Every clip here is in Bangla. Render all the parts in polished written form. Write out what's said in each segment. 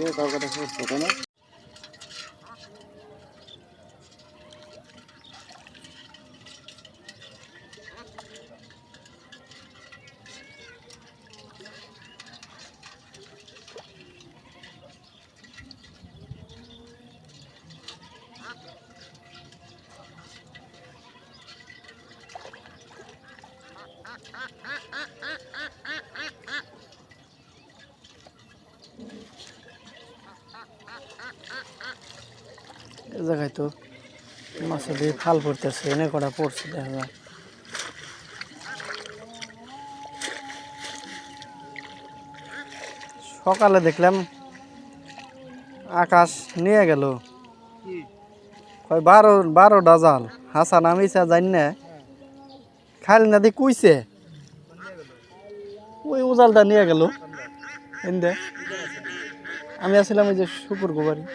এই তরকাটা করছো তাই না? এই জায়গায় তো মাছের দিয়ে ফাল পড়তেছে, এনে কটা পড়ছে দেখা যায়। সকালে দেখলাম আকাশ নিয়ে গেল কয় 12টা জাল হাসান আমি জানি না খালি না দিয়ে কুইছে ওই উজালটা নিয়ে গেল। এনে আমি আসলাম ওই যে শুকুর গোবারি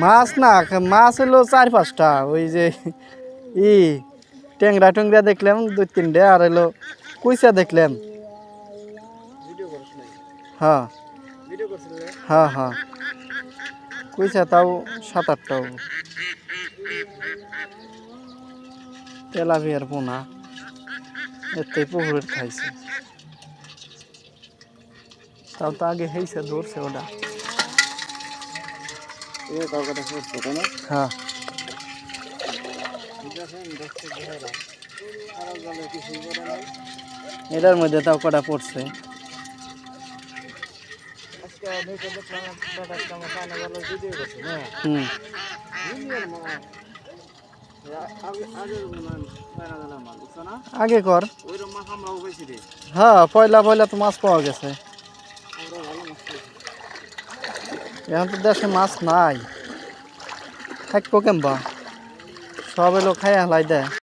মাছ না, মাছ হলো 4-5টা। ওই যে ট্যাংরা ট্যাংরা দেখলাম 2-3টে, আর হলো কুইসা দেখলাম। হ্যাঁ হ্যাঁ হ্যাঁ, কুইসা তাও 7-8টাও। তেলাপিয়ার পোনা এতে পুকুরের খাইছে, তাও তো আগে হয়েছে ধরছে ওটা। এই তরকাটা করছো তাই না? হ্যাঁ এটার মধ্যে তাও কটা পড়ছে। আগে কর, হ্যাঁ পয়লা পয়লা তো মাছ পাওয়া গেছে। এখন তো দেশে মাছ নাই, থাকবো কেমবা, সব এলো খাইয়া হালাই দেয়।